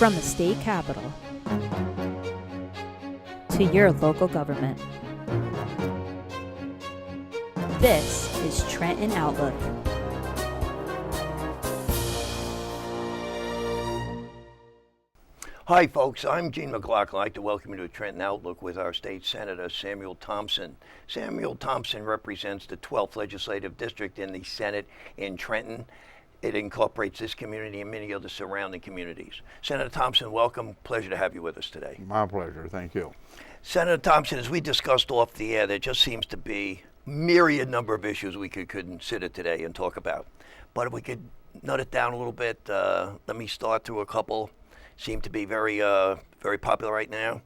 From the state capitol to your local government, this is Trenton Outlook. Hi folks, I'm Gene McLaughlin. I'd like to welcome you to Trenton Outlook with our state Senator Samuel Thompson. Samuel Thompson represents the 12th Legislative District in the Senate in Trenton. It incorporates this community and many other surrounding communities. Senator Thompson, welcome. Pleasure to have you with us today. My pleasure. Thank you. Senator Thompson, as we discussed off the air, there just seems to be myriad number of issues we could consider today and talk about. But if we could nut it down a little bit, let me start through a couple. Seem to be very popular right now.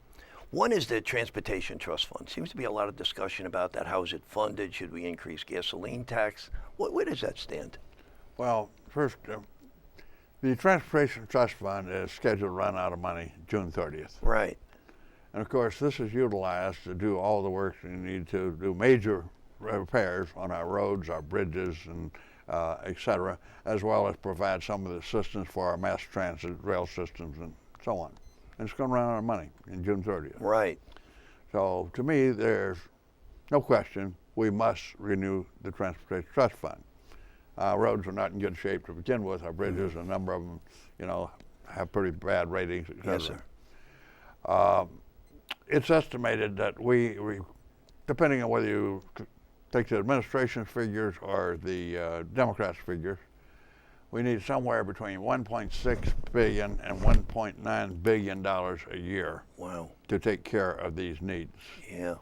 One is the Transportation Trust Fund. Seems to be a lot of discussion about that. How is it funded? Should we increase gasoline tax? Where does that stand? Well, first, the Transportation Trust Fund is scheduled to run out of money June 30th. Right. And of course, this is utilized to do all the work you need to do major repairs on our roads, our bridges, and et cetera, as well as provide some of the assistance for our mass transit, rail systems, and so on. And it's going to run out of money in June 30th. Right. So to me, there's no question we must renew the Transportation Trust Fund. Roads are not in good shape to begin with. Our bridges, a number of them, have pretty bad ratings, et cetera. Yes, sir. It's estimated that we, depending on whether you take the administration's figures or the Democrats' figures, we need somewhere between $1.6 billion and $1.9 billion a year. Wow. To take care of these needs. Yeah.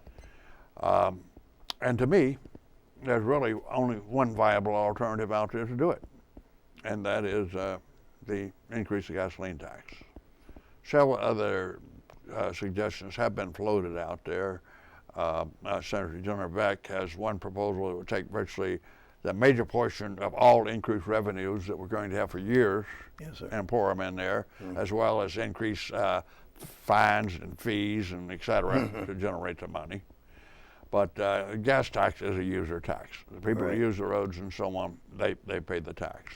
And to me, there's really only one viable alternative out there to do it, and that is the increase of gasoline tax. Several other suggestions have been floated out there. Senator General Beck has one proposal that would take virtually the major portion of all increased revenues that we're going to have for years, yes, sir, and pour them in there, as well as increase fines and fees and et cetera to generate the money. But gas tax is a user tax. The people who use the roads and so on, they pay the tax.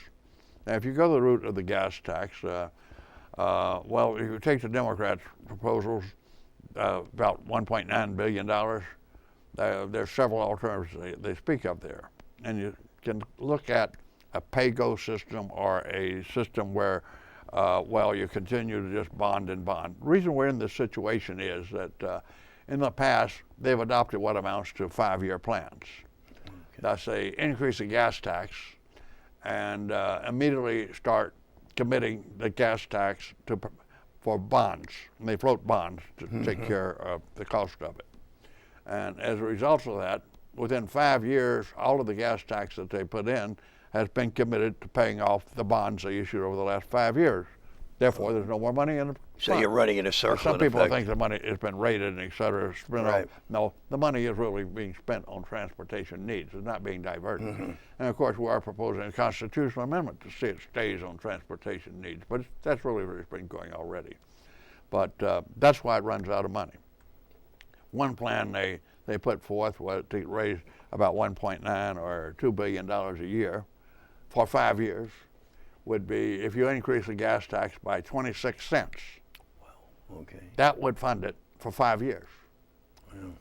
Now, if you go the route of the gas tax, well, if you take the Democrats' proposals, about $1.9 billion, there's several alternatives they speak of there. And you can look at a pay-go system or a system where, you continue to just bond and bond. The reason we're in this situation is that in the past, they've adopted what amounts to 5-year plans. Okay. That's a increase in gas tax and immediately start committing the gas tax for bonds. And they float bonds to take care of the cost of it. And as a result of that, within 5 years, all of the gas tax that they put in has been committed to paying off the bonds they issued over the last 5 years. Therefore, there's no more money in the So you're running in a circle. Some people think the money has been raided and et cetera. No, the money is really being spent on transportation needs. It's not being diverted. And of course, we are proposing a constitutional amendment to see it stays on transportation needs. But that's really where it's been going already. But that's why it runs out of money. One plan they put forth was to raise about $1.9 or $2 billion a year for 5 years. Would be if you increase the gas tax by 26 cents. Wow. Okay. That would fund it for 5 years. Wow.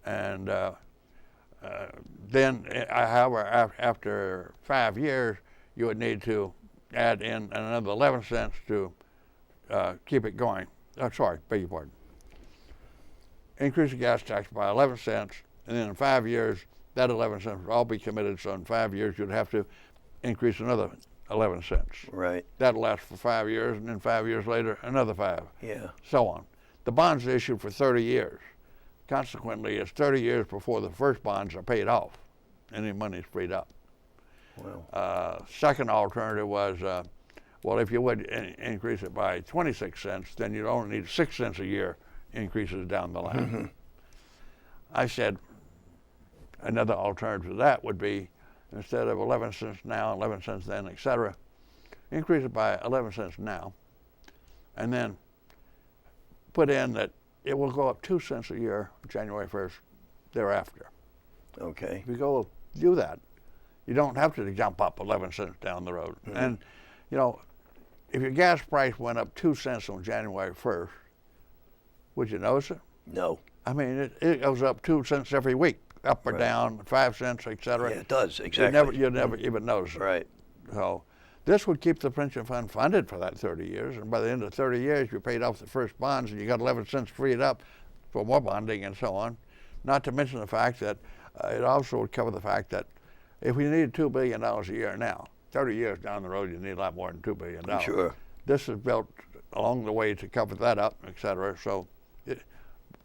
And then, however, after 5 years, you would need to add in another 11 cents to keep it going. Beg your pardon. Increase the gas tax by 11 cents, and then in 5 years, that 11 cents would all be committed. So in 5 years, you'd have to increase another 11 cents. Right. That'll last for 5 years, and then 5 years later, another 5. Yeah. So on. The bonds are issued for 30 years. Consequently, it's 30 years before the first bonds are paid off. Any money is freed up. Wow. Second alternative was, if you would increase it by 26 cents, then you'd only need 6 cents a year increases down the line. I said another alternative to that would be, instead of 11 cents now, 11 cents then, et cetera, increase it by 11 cents now, and then put in that it will go up 2 cents a year January 1st thereafter. Okay. If you go do that, you don't have to jump up 11 cents down the road. And, if your gas price went up 2 cents on January 1st, would you notice it? No. I mean, it goes up 2 cents every week, up or down, 5 cents, et cetera. Yeah, it does, exactly. You never even notice it. Right. So this would keep the pension fund funded for that 30 years, and by the end of 30 years, you paid off the first bonds, and you got 11 cents freed up for more bonding and so on. Not to mention the fact that it also would cover the fact that if we needed $2 billion a year now, 30 years down the road, you need a lot more than $2 billion. Sure. This is built along the way to cover that up, et cetera. So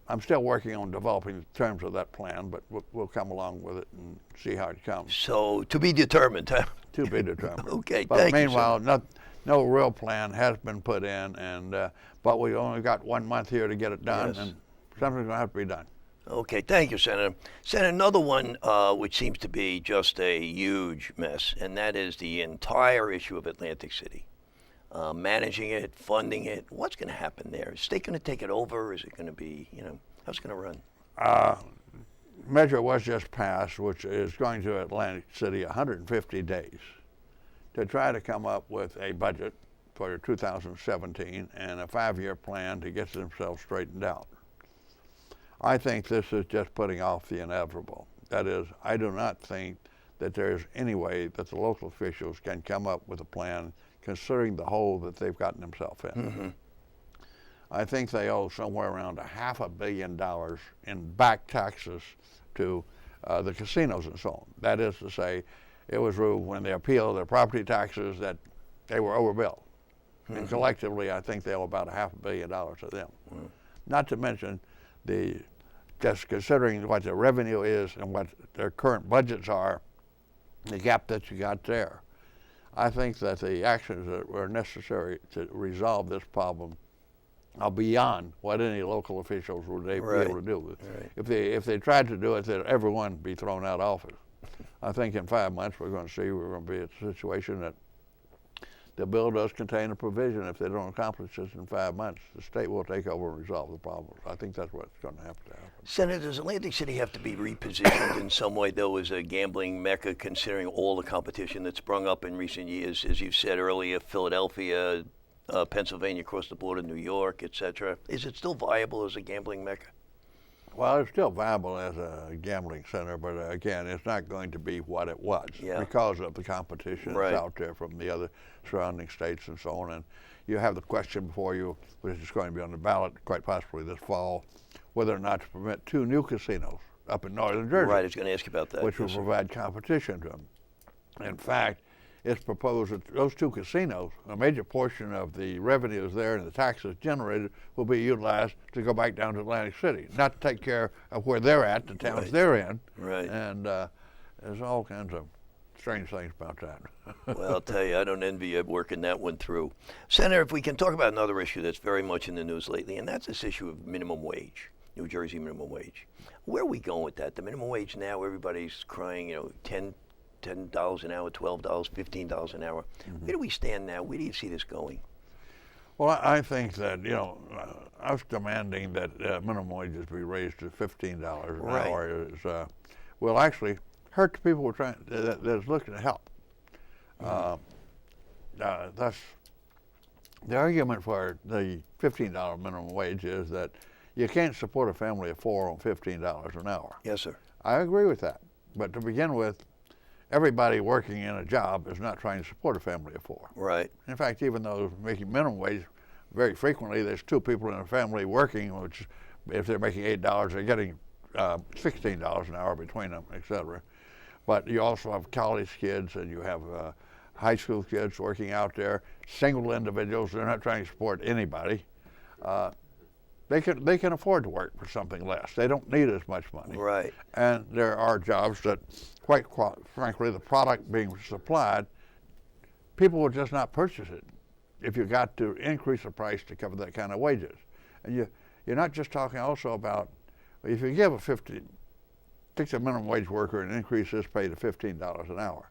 I'm still working on developing the terms of that plan, but we'll come along with it and see how it comes. So to be determined, huh? To be determined. Okay, but thank you. Meanwhile, no real plan has been put in, and but we only got 1 month here to get it done, Yes. and something's going to have to be done. Okay, thank you, Senator. Senator, another one which seems to be just a huge mess, and that is the entire issue of Atlantic City. Managing it, funding it, what's going to happen there? Is the state going to take it over? Is it going to be, how's it going to run? Measure was just passed, which is going to Atlantic City 150 days to try to come up with a budget for 2017 and a 5-year plan to get themselves straightened out. I think this is just putting off the inevitable. That is, I do not think that there's any way that the local officials can come up with a plan considering the hole that they've gotten themselves in. Mm-hmm. I think they owe somewhere around $500 million in back taxes to the casinos and so on. That is to say, it was ruled when they appealed their property taxes that they were overbilled. Mm-hmm. And collectively, I think they owe about $500 million to them. Mm-hmm. Not to mention just considering what their revenue is and what their current budgets are, the gap that you got there. I think that the actions that were necessary to resolve this problem are beyond what any local officials would be able to do. Right. If they tried to do it, then everyone would be thrown out of office. I think in 5 months we're going to be in a situation that the bill does contain a provision. If they don't accomplish this in 5 months, the state will take over and resolve the problem. I think that's what's going to have to happen. Senator, does Atlantic City have to be repositioned in some way, though, as a gambling mecca, considering all the competition that's sprung up in recent years? As you said earlier, Philadelphia, Pennsylvania across the border, New York, etc. Is it still viable as a gambling mecca? Well, it's still viable as a gambling center, but again, it's not going to be what it was because of the competition that's out there from the other surrounding states and so on. And you have the question before you, which is going to be on the ballot quite possibly this fall, whether or not to permit 2 new casinos up in northern Jersey. Right, I was going to ask you about that. Which will provide competition to them. In fact, it's proposed that those 2 casinos, a major portion of the revenues there and the taxes generated will be utilized to go back down to Atlantic City, not to take care of where they're at, the towns they're in. Right. And there's all kinds of strange things about that. Well, I'll tell you, I don't envy you working that one through. Senator, if we can talk about another issue that's very much in the news lately, and that's this issue of minimum wage, New Jersey minimum wage. Where are we going with that? The minimum wage now, everybody's crying, $10 an hour, $12, $15 an hour. Mm-hmm. Where do we stand now? Where do you see this going? Well, I think that, us demanding that minimum wages be raised to $15 an hour is, will actually hurt the people that's looking to help. Thus, the argument for the $15 minimum wage is that you can't support a family of 4 on $15 an hour. Yes, sir. I agree with that. But to begin with, everybody working in a job is not trying to support a family of 4. Right. In fact, even though making minimum wage, very frequently there's 2 people in a family working, which if they're making $8, they're getting $16 an hour between them, et cetera. But you also have college kids and you have high school kids working out there, single individuals. They're not trying to support anybody. They can afford to work for something less. They don't need as much money. Right. And there are jobs that, quite frankly, the product being supplied, people will just not purchase it if you got to increase the price to cover that kind of wages. And you're not just talking also about, if you give takes a minimum wage worker and increase his pay to $15 an hour,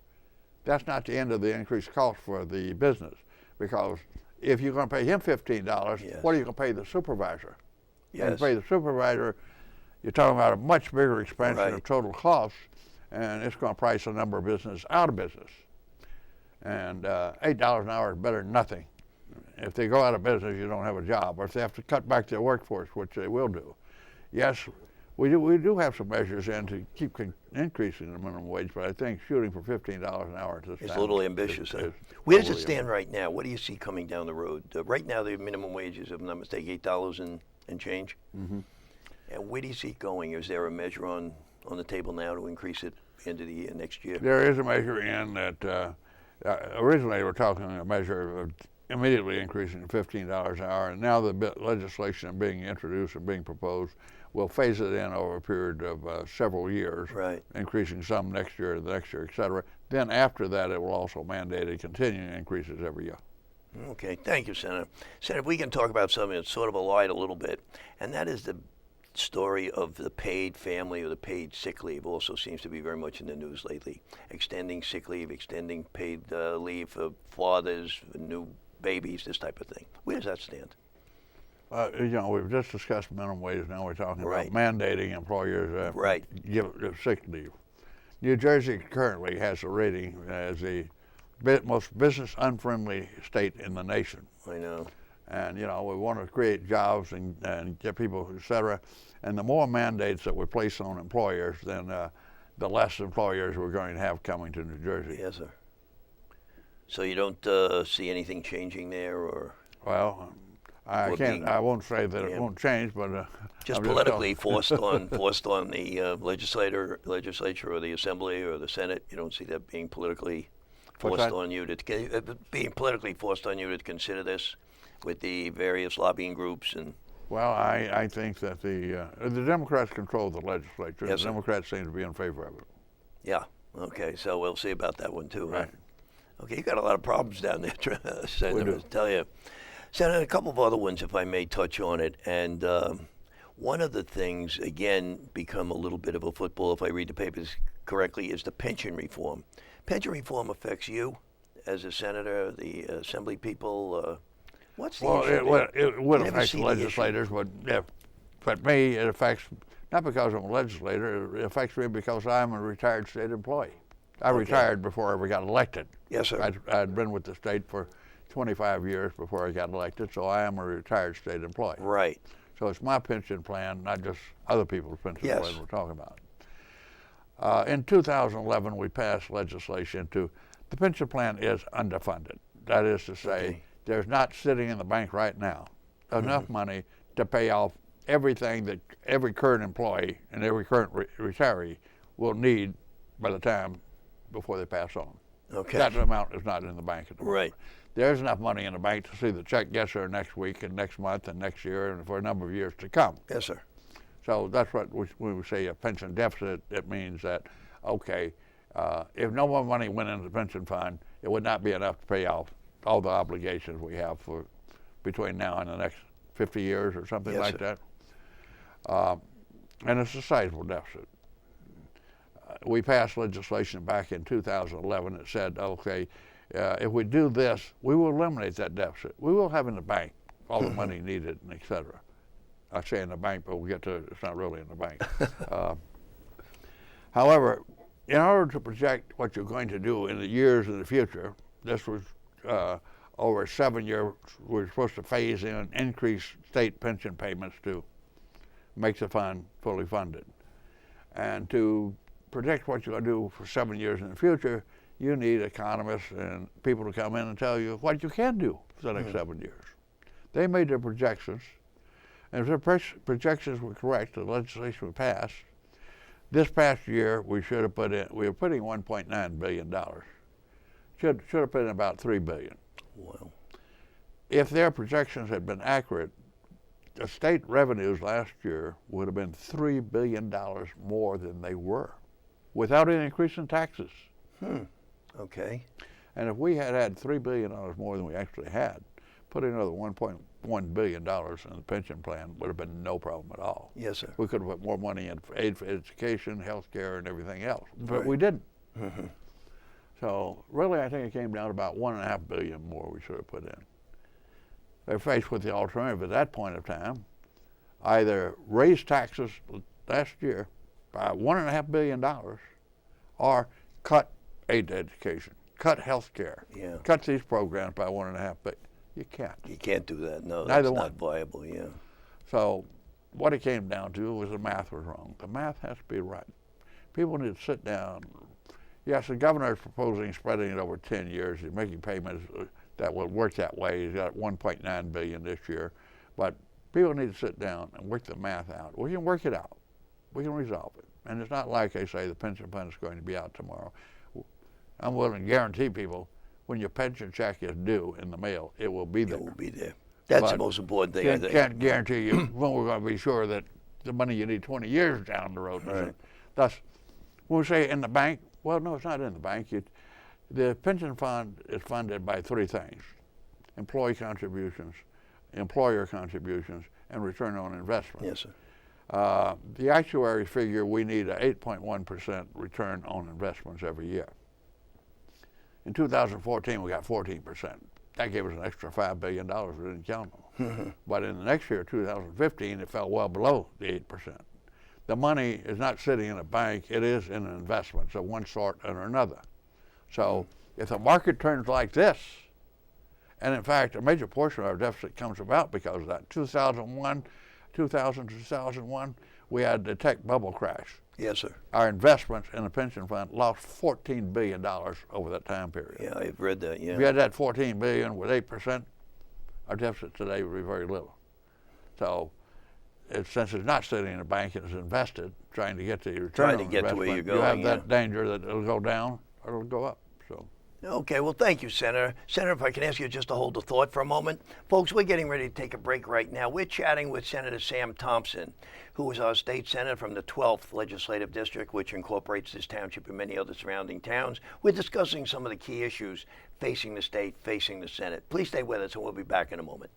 that's not the end of the increased cost for the business, because if you're going to pay him $15, what are you going to pay the supervisor? Yes. And pay the supervisor, you're talking about a much bigger expansion of total costs, and it's going to price a number of businesses out of business. And $8 an hour is better than nothing if they go out of business, you don't have a job, or if they have to cut back their workforce, which they will do. Yes, we do have some measures in to keep increasing the minimum wage, but I think shooting for $15 an hour at this time It's a little ambitious. Where does it stand right now? What do you see coming down the road? Right now, the minimum wage is, if I'm not mistaken, $8 and change. Mm-hmm. And where do you see it going? Is there a measure on the table now to increase it into the next year? There is a measure in that originally we're talking a measure of immediately increasing to $15 an hour, and now the legislation being introduced and being proposed will phase it in over a period of several years, right, increasing some next year, the next year, et cetera. Then after that, it will also mandate a continuing increases every year. Okay, thank you, Senator. Senator, we can talk about something that's sort of allied a little bit, and that is the story of the paid family or the paid sick leave. Also seems to be very much in the news lately. Extending sick leave, extending paid leave for fathers, for new babies, this type of thing. Where does that stand? We've just discussed minimum wage. Now we're talking right. about mandating employers right. give sick leave. New Jersey currently has a rating as the most business unfriendly state in the nation. I know. And we want to create jobs and get people, et cetera. And the more mandates that we place on employers, then the less employers we're going to have coming to New Jersey. Yes, sir. So you don't see anything changing there, or? Well, I won't say that it won't change, but just politically forced on the legislature or the Assembly or the Senate. You don't see that being politically forced on you to consider this with the various lobbying groups and. Well, I think that the Democrats control the legislature. Yes, the Democrats seem to be in favor of it. Yeah. Okay. So we'll see about that one too. Right. Right? Okay. You got a lot of problems down there, Senator. We do. I tell you. Senator, a couple of other ones, if I may touch on it. And one of the things, again, become a little bit of a football, if I read the papers correctly, is the pension reform. Pension reform affects you as a senator, the Assembly people. What's the issue? Well, it will affect the legislators, but me, it affects, not because I'm a legislator, it affects me because I'm a retired state employee. I retired before I ever got elected. Yes, sir. I'd been with the state for 25 years before I got elected, so I am a retired state employee. Right. So it's my pension plan, not just other people's pension plans we're talking about. In 2011, we passed legislation the pension plan is underfunded. That is to say, there's not sitting in the bank right now enough money to pay off everything that every current employee and every current retiree will need by the time before they pass on. Okay. That amount is not in the bank at the moment. Right. There's enough money in the bank to see the check gets there next week and next month and next year and for a number of years to come. Yes, sir. So that's what when we say a pension deficit, it means that, if no more money went into the pension fund, it would not be enough to pay off all the obligations we have for between now and the next 50 years or something like that. And it's a sizable deficit. We passed legislation back in 2011 that said, if we do this, we will eliminate that deficit. We will have in the bank all the money needed, and et cetera. I say in the bank, but we'll get to it. It's not really in the bank. However, in order to project what you're going to do in the years in the future, this was over 7 years, we're supposed to phase in increase state pension payments to make the fund fully funded. And to predict what you're going to do for 7 years in the future, you need economists and people to come in and tell you what you can do for the next 7 years. They made their projections, and if their projections were correct, the legislation was passed. This past year, we were putting $1.9 billion. Should have put in about $3 billion. Wow. If their projections had been accurate, the state revenues last year would have been $3 billion more than they were, without any increase in taxes. Okay. And if we had $3 billion more than we actually had, putting another $1.1 billion in the pension plan would have been no problem at all. Yes, sir. We could have put more money in aid for education, health care, and everything else, but we didn't. So really, I think it came down to about $1.5 billion more we should have put in. They're faced with the alternative at that point of time: either raise taxes last year by $1.5 billion, or cut aid to education, cut health care, cut these programs by $1.5 billion. You can't. You can't do that. No, Neither that's one. not viable. Yeah. So what it came down to was the math was wrong. The math has to be right. People need to sit down. Yes, the governor is proposing spreading it over 10 years. He's making payments that will work that way. He's got $1.9 billion this year. But people need to sit down and work the math out. We can work it out. We can resolve it. And it's not like they say the pension fund is going to be out tomorrow. I'm willing to guarantee people when your pension check is due in the mail, it will be there. It will be there. That's the But most important thing, I think. Can't guarantee you when we're going to be sure that the money you need 20 years down the road. Right. Thus, when we say in the bank, well, no, it's not in the bank. The pension fund is funded by three things: employee contributions, employer contributions, and return on investment. Yes, sir. The actuaries figure we need an 8.1% return on investments every year. In 2014, we got 14%. That gave us an extra $5 billion we didn't count on. But in the next year, 2015, it fell well below the 8%. The money is not sitting in a bank, it is in investments of one sort or another. So if the market turns like this, and in fact, a major portion of our deficit comes about because of that. 2001, we had the tech bubble crash. Yes, sir. Our investments in the pension fund lost $14 billion over that time period. Yeah, I've read that, yeah. If you had that $14 billion with 8%, our deficit today would be very little. So since it's not sitting in a bank, it's invested, trying to get the return Trying to on get to investment, where you're going, you have yeah. that danger that it'll go down or it'll go up. So. Okay, well, thank you, Senator. Senator, if I can ask you just to hold the thought for a moment. Folks, we're getting ready to take a break right now. We're chatting with Senator Sam Thompson, who is our state senator from the 12th Legislative District, which incorporates this township and many other surrounding towns. We're discussing some of the key issues facing the state, facing the Senate. Please stay with us, and we'll be back in a moment.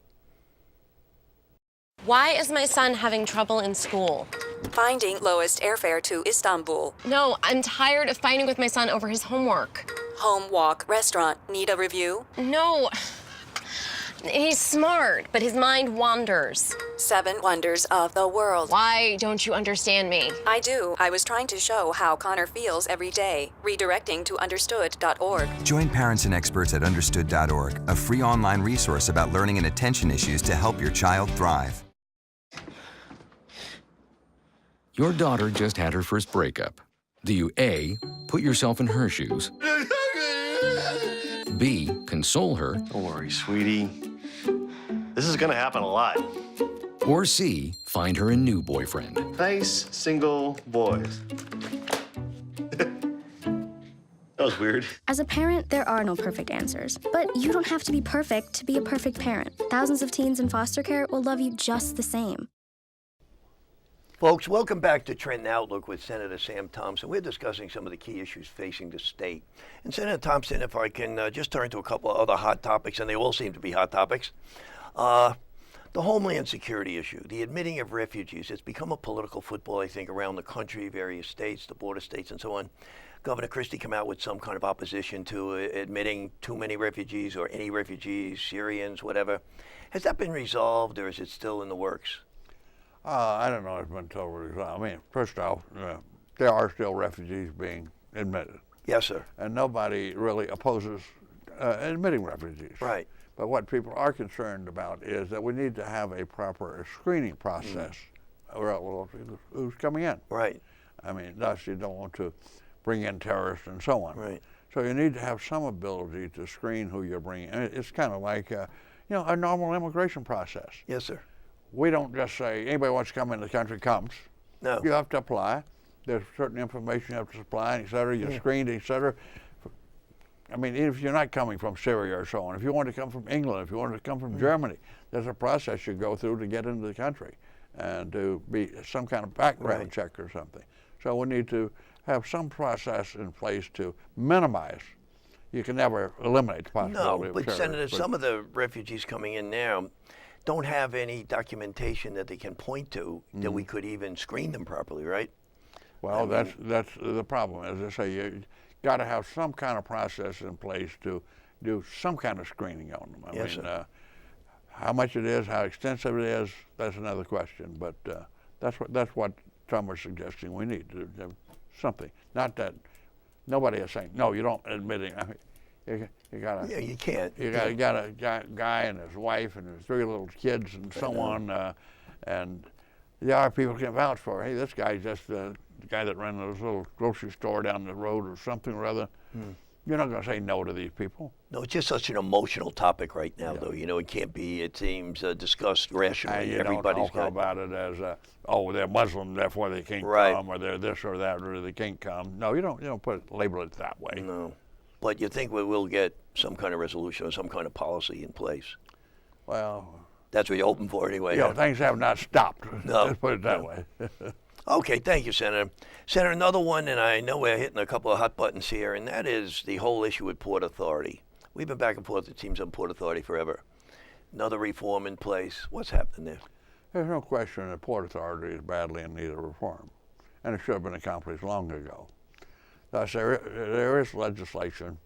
Why is my son having trouble in school? Finding lowest airfare to Istanbul. No, I'm tired of fighting with my son over his homework. Home, walk, restaurant. Need a review? No. He's smart, but his mind wanders. 7 wonders of the world. Why don't you understand me? I do. I was trying to show how Connor feels every day. Redirecting to understood.org. Join parents and experts at understood.org, a free online resource about learning and attention issues to help your child thrive. Your daughter just had her first breakup. Do you A, put yourself in her shoes? B, console her? Don't worry, sweetie. This is gonna happen a lot. Or C, find her a new boyfriend? Nice, single boys. That was weird. As a parent, there are no perfect answers. But you don't have to be perfect to be a perfect parent. Thousands of teens in foster care will love you just the same. Folks, welcome back to Trenton Outlook with Senator Sam Thompson. We're discussing some of the key issues facing the state. And Senator Thompson, if I can just turn to a couple of other hot topics, and they all seem to be hot topics. The Homeland Security issue, the admitting of refugees. It's become a political football, I think, around the country, various states, the border states, and so on. Governor Christie come out with some kind of opposition to admitting too many refugees or any refugees, Syrians, whatever. Has that been resolved, or is it still in the works? I don't know if it's been totally resolved. I mean, first off, there are still refugees being admitted. Yes, sir. And nobody really opposes admitting refugees. Right. But what people are concerned about is that we need to have a proper screening process around who's coming in. Right. I mean, thus you don't want to bring in terrorists and so on. Right. So you need to have some ability to screen who you're bringing. And it's kind of like, a normal immigration process. Yes, sir. We don't just say anybody wants to come in the country comes. No. You have to apply. There's certain information you have to supply, et cetera. You're screened, et cetera. I mean, if you're not coming from Syria or so on, if you want to come from England, if you want to come from Germany, there's a process you go through to get into the country and to be some kind of background check or something. So we need to have some process in place to minimize. You can never eliminate the possibility of but terrorists. Senator, some of the refugees coming in now don't have any documentation that they can point to that we could even screen them properly, right? Well, that's the problem. As I say, you got to have some kind of process in place to do some kind of screening on them. Yes, I mean, sir. how much it is, how extensive it is, that's another question. But that's what some are suggesting we need to do something. Not that nobody is saying no, you don't admit it. I mean, You got Yeah, you can't. you got a guy and his wife and his 3 little kids and so on, and there are people can vouch for. Hey, this guy's just the guy that ran this little grocery store down the road or something or other. You're not going to say no to these people. No, it's just such an emotional topic right now, though. You know, it can't be, it seems, discussed rationally. And you Everybody's don't talk about it as, oh, they're Muslim, therefore they can't come, or they're this or that, or they can't come. No, you don't label it that way. No. But you think we will get some kind of resolution or some kind of policy in place? Well, that's what you're hoping for anyway. Things have not stopped. No. Let's put it that way. Okay, thank you, Senator. Senator, another one, and I know we're hitting a couple of hot buttons here, and that is the whole issue with Port Authority. We've been back and forth, it seems, on Port Authority forever. Another reform in place. What's happening there? There's no question that Port Authority is badly in need of reform, and it should have been accomplished long ago. Thus, there is legislation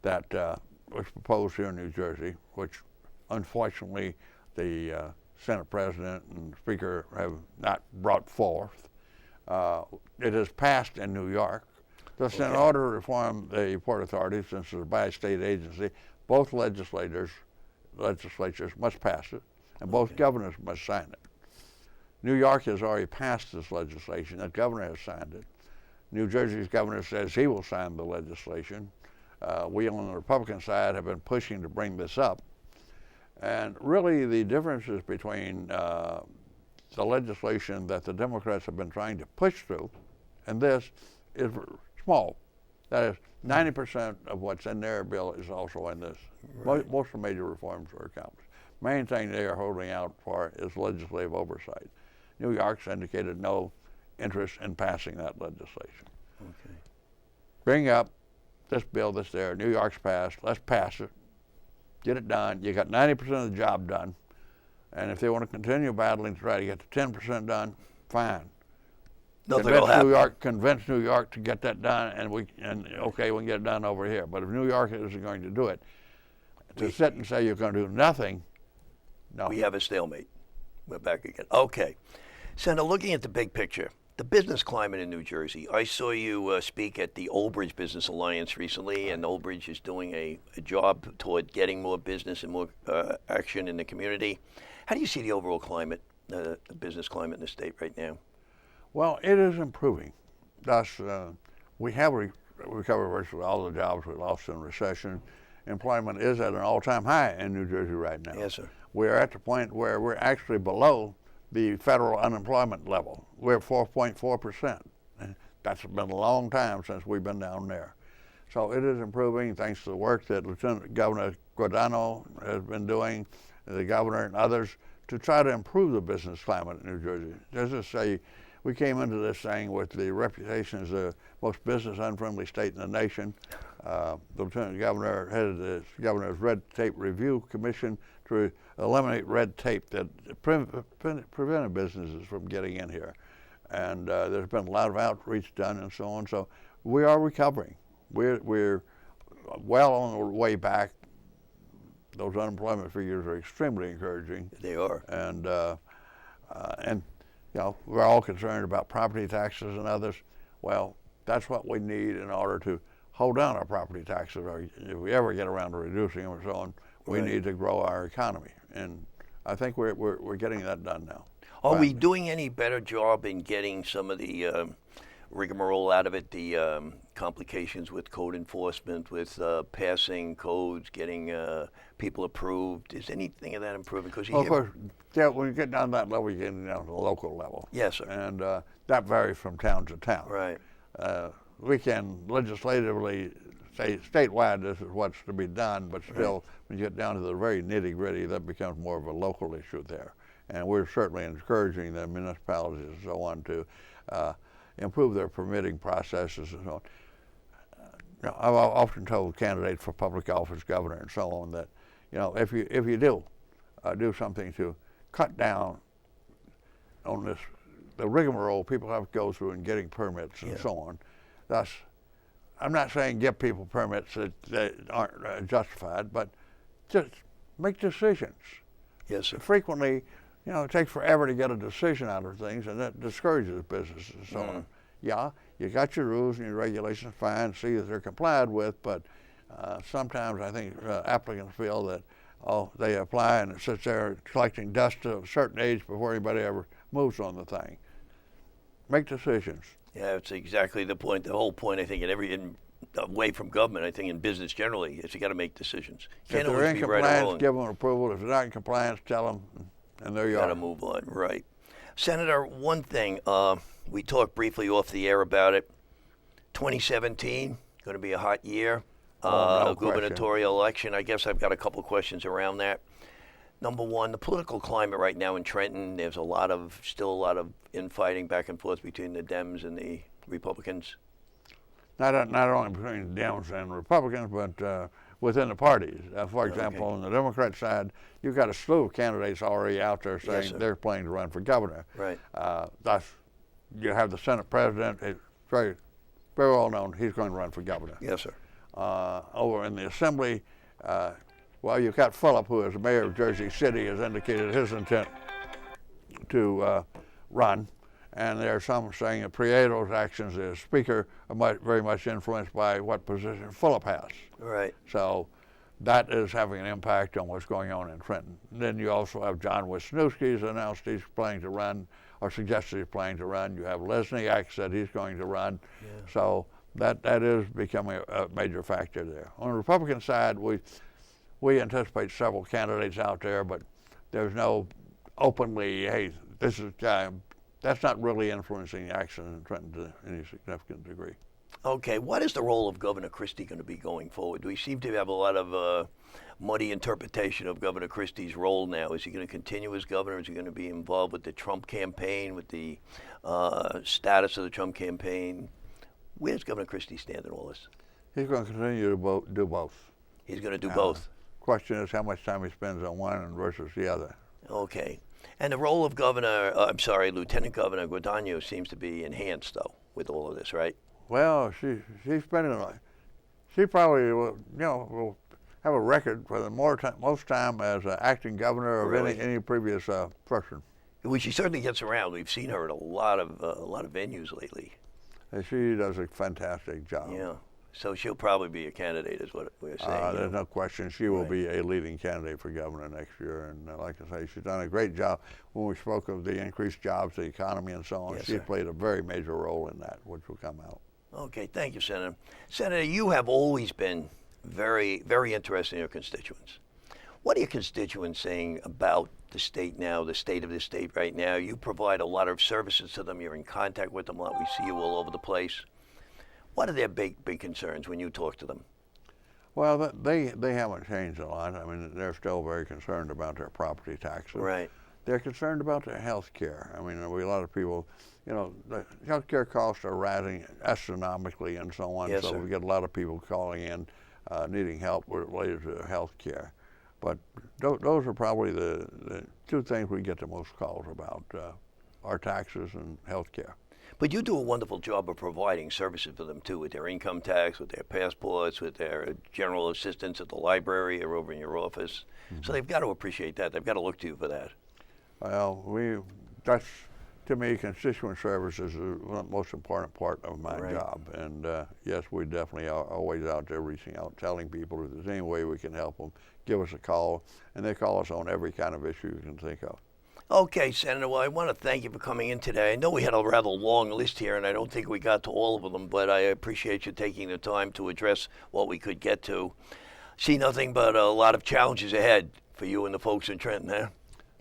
that was proposed here in New Jersey, which unfortunately the Senate President and Speaker have not brought forth. It is passed in New York. Thus, in order to reform the Port Authority, since it's a bi-state agency, both legislatures must pass it, and both governors must sign it. New York has already passed this legislation. The governor has signed it. New Jersey's governor says he will sign the legislation. We on the Republican side have been pushing to bring this up. And really the differences between the legislation that the Democrats have been trying to push through and this is small. That is, 90% of what's in their bill is also in this. Right. Most of the major reforms are accomplished. Main thing they are holding out for is legislative oversight. New York's indicated no interest in passing that legislation. Okay. Bring up this bill that's there. New York's passed. Let's pass it. Get it done. You got 90% of the job done. And if they want to continue battling to try to get the 10% done, fine. Nothing will happen. Convince New York to get that done, and we can get it done over here. But if New York isn't going to do it, to sit and say you're going to do nothing, no. We have a stalemate. We're back again. Okay. Senator, looking at the big picture, the business climate in New Jersey. I saw you speak at the Old Bridge Business Alliance recently, and Old Bridge is doing a job toward getting more business and more action in the community. How do you see the overall climate, the business climate in the state right now? Well, it is improving. Thus, we have recovered virtually all the jobs we lost in recession. Employment is at an all-time high in New Jersey right now. Yes, sir. We're at the point where we're actually below the federal unemployment level. We're at 4.4%. That's been a long time since we've been down there. So it is improving thanks to the work that Lieutenant Governor Guadagno has been doing, the governor and others, to try to improve the business climate in New Jersey. Just to say, we came into this thing with the reputation as the most business unfriendly state in the nation. The Lieutenant Governor headed the Governor's Red Tape Review Commission to eliminate red tape that prevented businesses from getting in here. And there's been a lot of outreach done and so on. So we are recovering. We're well on the way back. Those unemployment figures are extremely encouraging. They are. And we're all concerned about property taxes and others. Well, that's what we need in order to hold down our property taxes. Or if we ever get around to reducing them or so on, we need to grow our economy. And I think we're getting that done now. Are we doing any better job in getting some of the rigmarole out of it, the complications with code enforcement, with passing codes, getting people approved? Is anything of that improving? Because of course, when you get down to that level, you're getting down to the local level. Yes, sir. And that varies from town to town. Right. We can legislatively say statewide this is what's to be done, but still, when you get down to the very nitty-gritty, that becomes more of a local issue there. And we're certainly encouraging the municipalities and so on to improve their permitting processes and so on. I've often told candidates for public office, governor and so on, that if you do something to cut down on the rigmarole people have to go through in getting permits and so on. Thus, I'm not saying give people permits that aren't justified, but just make decisions. Yes, sir. Frequently, it takes forever to get a decision out of things, and that discourages businesses and so on. Yeah, you got your rules and your regulations, fine, see that they're complied with, but Sometimes I think applicants feel that, they apply and it sits there collecting dust to a certain age before anybody ever moves on the thing. Make decisions. Yeah, it's exactly the point. The whole point, I think, away from government, I think in business generally, is you got to make decisions. You If can't they're always in be right or compliance, wrong. give them approval. If they're not in compliance, tell them, and there you Got to are. move on, right. Senator, one thing, we talked briefly off the air about it. 2017, going to be a hot year. No Gubernatorial election. I guess I've got a couple of questions around that. Number one, the political climate right now in Trenton, there's still a lot of infighting back and forth between the Dems and the Republicans. Not only between Dems and Republicans, but within the parties. For example, on the Democrat side, you've got a slew of candidates already out there saying sir. they're planning to run for governor. Right. Thus, you have the Senate president. It's very, very well known he's going to run for governor. Yes, sir. Over in the Assembly, you've got Phillip, who is the mayor of Jersey City, has indicated his intent to run. And there are some saying that Prieto's actions as Speaker are very much influenced by what position Phillip has. Right. So that is having an impact on what's going on in Trenton. And then you also have John Wisniewski's announced he's planning to run, or suggested he's planning to run. You have Lesniak said he's going to run. Yeah. So that is becoming a major factor there. On the Republican side, we anticipate several candidates out there, but there's no openly, hey, this is that's not really influencing the action in Trenton to any significant degree. Okay, what is the role of Governor Christie going to be going forward? We seem to have a lot of muddy interpretation of Governor Christie's role now. Is he going to continue as governor? Is he going to be involved with the Trump campaign, with the status of the Trump campaign? Where does Governor Christie stand in all this? He's going to continue to do both. He's going to do both? Question is how much time he spends on one versus the other. Okay. And the role of Lieutenant Governor Guadagno seems to be enhanced, though, with all of this, right? Well, she's spending she probably will have a record for the most time as acting governor of Really? any previous person. Well, she certainly gets around. We've seen her at a lot of venues lately. And she does a fantastic job. Yeah. So she'll probably be a candidate, is what we're saying. There's no question. She will be a leading candidate for governor next year. And like I say, she's done a great job. When we spoke of the increased jobs, the economy, and so on, Yes, she sir. played a very major role in that, which will come out. Okay, thank you, Senator. Senator, you have always been very, very interested in your constituents. What are your constituents saying about the state now, the state of the state right now? You provide a lot of services to them. You're in contact with them a lot. We see you all over the place. What are their big concerns when you talk to them? Well, they haven't changed a lot. I mean, they're still very concerned about their property taxes. Right. They're concerned about their health care. I mean, a lot of people, the health care costs are rising astronomically and so on. Yes, so sir. we get a lot of people calling in needing help related to health care. But those are probably the two things we get the most calls about, our taxes and health care. But you do a wonderful job of providing services for them, too, with their income tax, with their passports, with their general assistance at the library or over in your office. Mm-hmm. So they've got to appreciate that. They've got to look to you for that. Well, that's, to me, constituent services is the most important part of my Right. job. And yes, we definitely are always out there reaching out, telling people if there's any way we can help them, give us a call. And they call us on every kind of issue you can think of. Okay, Senator, well, I want to thank you for coming in today. I know we had a rather long list here, and I don't think we got to all of them, but I appreciate you taking the time to address what we could get to. See nothing but a lot of challenges ahead for you and the folks in Trenton, huh?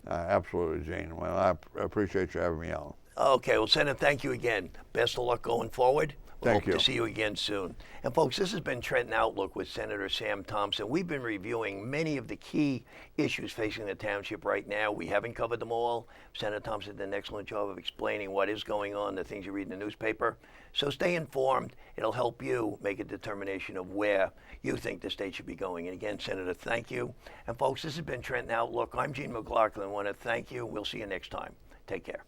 Absolutely, Gene. Well, I appreciate you having me on. Okay, well, Senator, thank you again. Best of luck going forward. We Thank hope you. to see you again soon. And folks, this has been Trenton Outlook with Senator Sam Thompson. We've been reviewing many of the key issues facing the township right now. We haven't covered them all. Senator Thompson did an excellent job of explaining what is going on, the things you read in the newspaper. So stay informed. It'll help you make a determination of where you think the state should be going. And again, Senator, thank you. And folks, this has been Trenton Outlook. I'm Gene McLaughlin. I want to thank you. We'll see you next time. Take care.